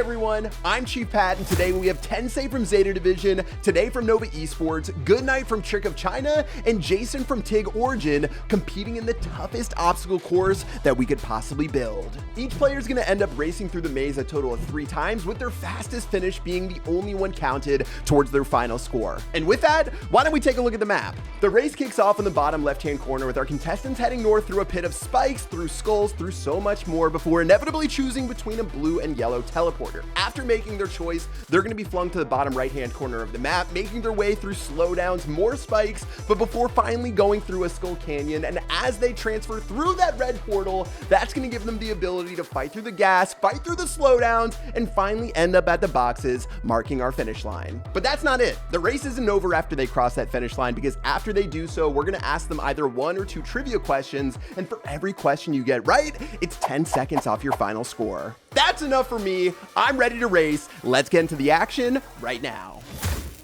everyone, I'm Chief Pat, and today we have Tensei from Zeta Division, today from Nova Esports, Goodnight from Trick of China, and Jason from TIG Origin competing in the toughest obstacle course that we could possibly build. Each player is going to end up racing through the maze a total of 3 times, with their fastest finish being the only one counted towards their final score. And with that, why don't we take a look at the map? The race kicks off in the bottom left-hand corner with our contestants heading north through a pit of spikes, through skulls, through so much more before inevitably choosing between a blue and yellow teleporter. After making their choice, they're going to be flung to the bottom right-hand corner of the map, making their way through slowdowns, more spikes, but before finally going through a skull canyon. And as they transfer through that red portal, that's going to give them the ability to fight through the gas, fight through the slowdowns, and finally end up at the boxes, marking our finish line. But that's not it. The race isn't over after they cross that finish line, because after they do so, we're going to ask them either 1 or 2 trivia questions, and for every question you get right, it's 10 seconds off your final score. That's enough for me. I'm ready to race. Let's get into the action right now.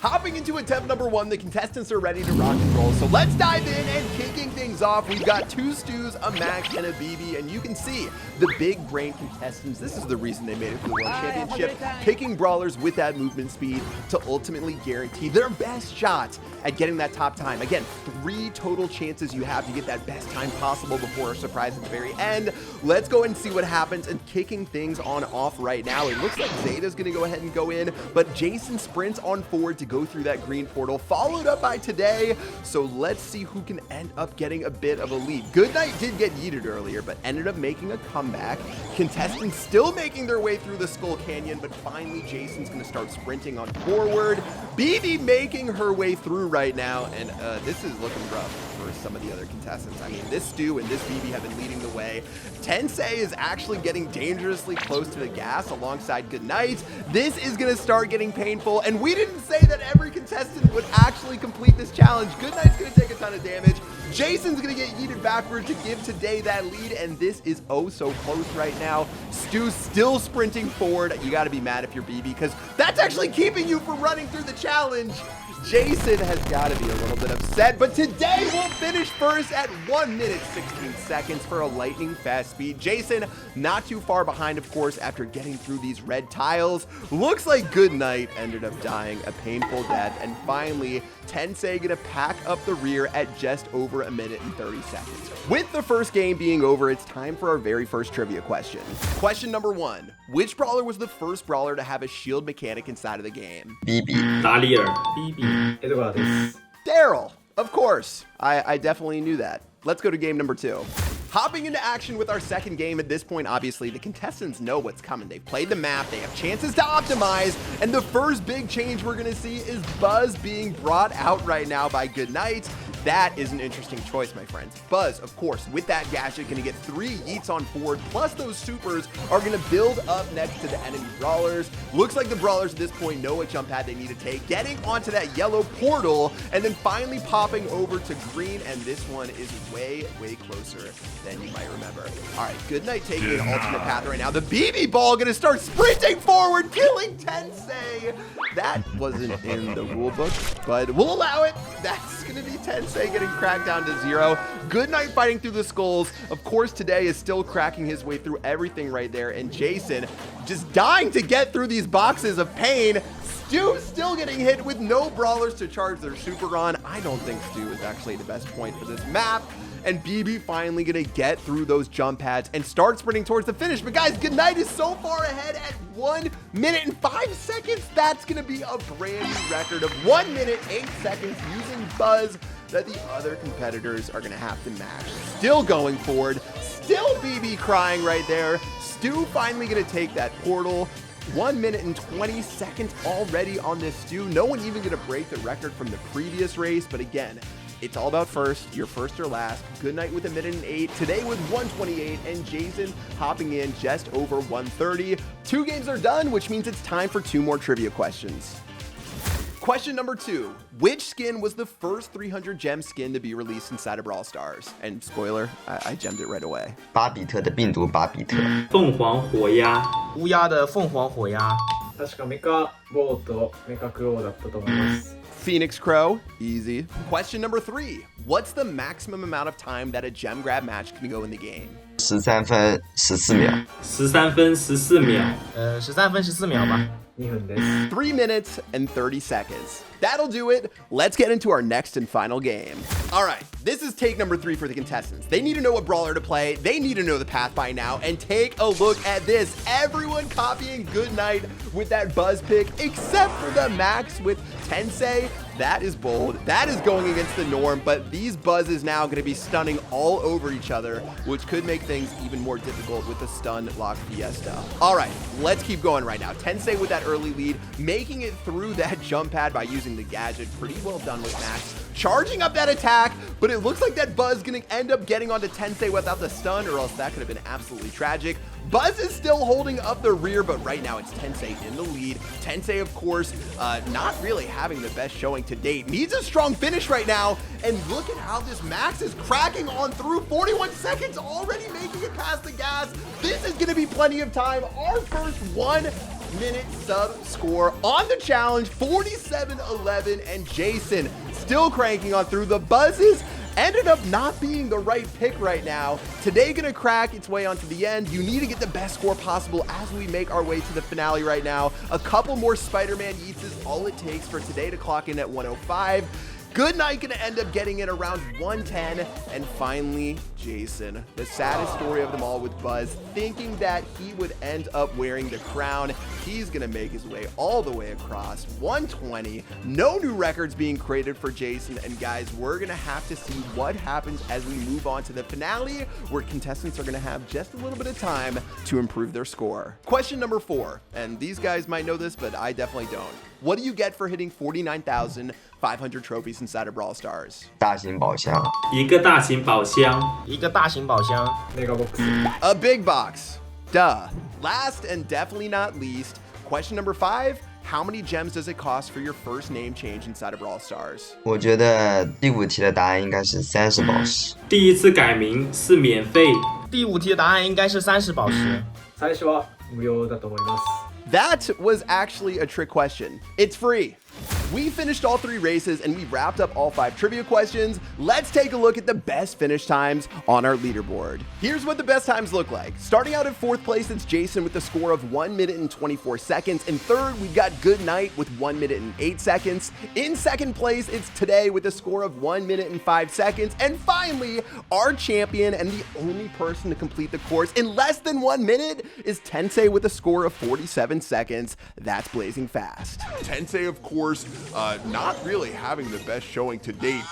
Hopping into attempt number 1, the contestants are ready to rock and roll. So let's dive in, and kicking things off, we've got 2 Stews, a Max, and a BB. And you can see the big brain contestants. This is the reason they made it to the World Championship, picking brawlers with that movement speed to ultimately guarantee their best shot at getting that top time. Again, 3 total chances you have to get that best time possible before a surprise at the very end. Let's go and see what happens. And kicking things on off right now, it looks like Zeta's going to go ahead and go in, but Jason sprints on forward to go through that green portal, followed up by Today. So let's see who can end up getting a bit of a lead. Goodnight did get yeeted earlier, but ended up making a comeback. Contestants still making their way through the Skull Canyon, but finally Jason's going to start sprinting on forward. BB making her way through right now, and this is looking rough for some of the other contestants. I mean, this Stu and this BB have been leading the way. Tensei is actually getting dangerously close to the gas alongside Goodnight. This is going to start getting painful, and we didn't say that every contestant would actually complete this challenge. Goodnight's going to take a ton of damage. Jason's going to get yeeted backward to give Today that lead, and this is oh so close right now. Stu's still sprinting forward. You got to be mad if you're BB, because that's actually keeping you from running through the challenge. Jason has got to be a little bit upset, but Today will finish first at 1 minute 16 seconds for a lightning fast speed. Jason not too far behind, of course, after getting through these red tiles. Looks like Goodnight ended up dying a painful death, and finally Tensei gonna pack up the rear at just over 1 minute and 30 seconds. With the first game being over, it's time for our very first trivia question. Question number 1. Which brawler was the first brawler to have a shield mechanic inside of the game? BB. ダリアル BB エドガーです Daryl, of course. I definitely knew that. Let's go to game number 2. Hopping into action with our second game. At this point, obviously, the contestants know what's coming. They've played the map, they have chances to optimize, and the first big change we're gonna see is Buzz being brought out right now by Goodnight. That is an interesting choice, my friends. Buzz, of course, with that gadget, gonna get 3 yeets on forward, plus those supers are gonna build up next to the enemy brawlers. Looks like the brawlers at this point know what jump pad they need to take, getting onto that yellow portal, and then finally popping over to green, and this one is way, way closer than you might remember. All right, Goodnight taking an alternate path right now. The BB ball gonna start sprinting forward, killing Tensei. That wasn't in the rule book, but we'll allow it. That's gonna be Tensei getting cracked down to 0. Goodnight fighting through the skulls. Of course, Today is still cracking his way through everything right there, and Jason just dying to get through these boxes of pain. Stu still getting hit with no brawlers to charge their super on. I don't think Stu is actually the best point for this map. And BB finally gonna get through those jump pads and start sprinting towards the finish. But guys, Goodnight is so far ahead at 1 minute and 5 seconds. That's gonna be a brand new record of 1 minute 8 seconds using Buzz that the other competitors are gonna have to match. Still going forward, still BB crying right there. Stu finally gonna take that portal. 1 minute and 20 seconds already on this Stu. No one even gonna break the record from the previous race, but again, it's all about first, your first or last. Goodnight with 1 minute and 8, Today with 1:28, and Jason hopping in just over 1:30. 2 games are done, which means it's time for 2 more trivia questions. Question number 2. Which skin was the first 300 gem skin to be released inside of Brawl Stars? And spoiler, I gemmed it right away. 巴比特的病毒巴比特。凤凰火鸦乌鸦的凤凰火鸦。確かメカボーとメカクローだったと思います Phoenix Crow, easy. Question number 3. What's the maximum amount of time that a gem grab match can go in the game? 13分14秒。13分14秒。 13分14秒吧。 2分です。 3 minutes and 30 seconds. That'll do it. Let's get into our next and final game. All right, this is take number 3 for the contestants. They need to know what brawler to play. They need to know the path by now. And take a look at this. Everyone copying Goodnight with that buzz pick, except for the Max with Tensei. That is bold. That is going against the norm, but these buzzes now going to be stunning all over each other, which could make things even more difficult with the stun lock fiesta. All right, let's keep going right now. Tensei with that early lead, making it through that jump pad by using the gadget. Pretty well done with Max. Charging up that attack, but it looks like that Buzz going to end up getting onto Tensei without the stun, or else that could have been absolutely tragic. Buzz is still holding up the rear, but right now it's Tensei in the lead. Tensei, of course, not really having the best showing to date. Needs a strong finish right now, and look at how this Max is cracking on through. 41 seconds already making it past the gas. This is going to be plenty of time. Our first 1 minute sub score on the challenge, 47-11, and Jason still cranking on through. The buzzes ended up not being the right pick right now. Today gonna crack its way onto the end. You need to get the best score possible as we make our way to the finale right now. A couple more Spider-Man yeets is all it takes for today to clock in at 105. Goodnight gonna end up getting it around 110, and finally Jason, the saddest story of them all with Buzz, thinking that he would end up wearing the crown. He's gonna make his way all the way across 120. No new records being created for Jason, and guys, we're gonna have to see what happens as we move on to the finale, where contestants are gonna have just a little bit of time to improve their score. Question number 4, and these guys might know this, but I definitely don't. What do you get for hitting 49,500 trophies inside of Brawl Stars? 大型宝箱。一个大型宝箱。一个大型宝箱。メガボックス。 A big box. Duh. Last and definitely not least, question number 5. How many gems does it cost for your first name change inside of Brawl Stars? 我觉得第5题的答案应该是30宝石。第一次改名是免费。第5题的答案应该是30宝石。最初は無料だと思います。 That was actually a trick question. It's free. We finished all 3 races and we wrapped up all 5 trivia questions. Let's take a look at the best finish times on our leaderboard. Here's what the best times look like. Starting out at 4th place, it's Jason with a score of 1 minute and 24 seconds. In 3rd, we've got Goodnight with 1 minute and 8 seconds. In 2nd place, it's Today with a score of 1 minute and 5 seconds. And finally, our champion and the only person to complete the course in less than 1 minute is Tensei with a score of 47 seconds. That's blazing fast. Tensei, of course, not really having the best showing to date.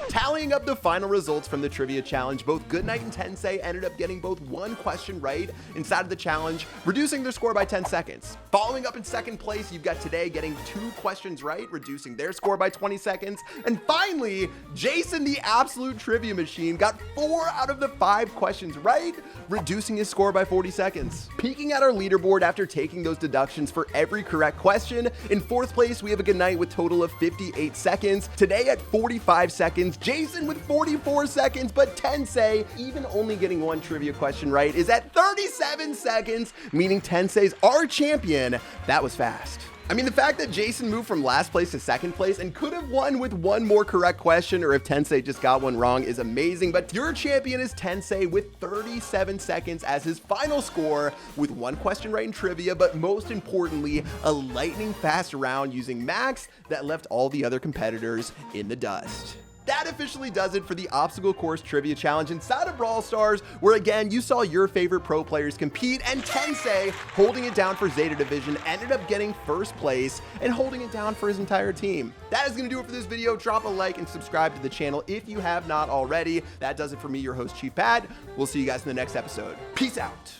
Tallying up the final results from the trivia challenge, both Goodnight and Tensei ended up getting both 1 question right inside of the challenge, reducing their score by 10 seconds. Following up in 2nd place, you've got Today getting 2 questions right, reducing their score by 20 seconds. And finally, Jason, the absolute trivia machine, got 4 out of the 5 questions right, reducing his score by 40 seconds. Peeking at our leaderboard after taking those deductions for every correct question, in 4th place, we have a Goodnight with total of 58 seconds. Today at 45 seconds. Jason with 44 seconds, but Tensei, even only getting 1 trivia question right, is at 37 seconds, meaning Tensei's our champion. That was fast. I mean, the fact that Jason moved from last place to 2nd place and could have won with 1 more correct question, or if Tensei just got 1 wrong, is amazing. But your champion is Tensei with 37 seconds as his final score, with 1 question right in trivia, but most importantly, a lightning fast round using Max that left all the other competitors in the dust. That officially does it for the obstacle course trivia challenge inside of Brawl Stars, where again, you saw your favorite pro players compete, and Tensei, holding it down for Zeta Division, ended up getting 1st place and holding it down for his entire team. That is going to do it for this video. Drop a like and subscribe to the channel if you have not already. That does it for me, your host, Chief Pat. We'll see you guys in the next episode. Peace out.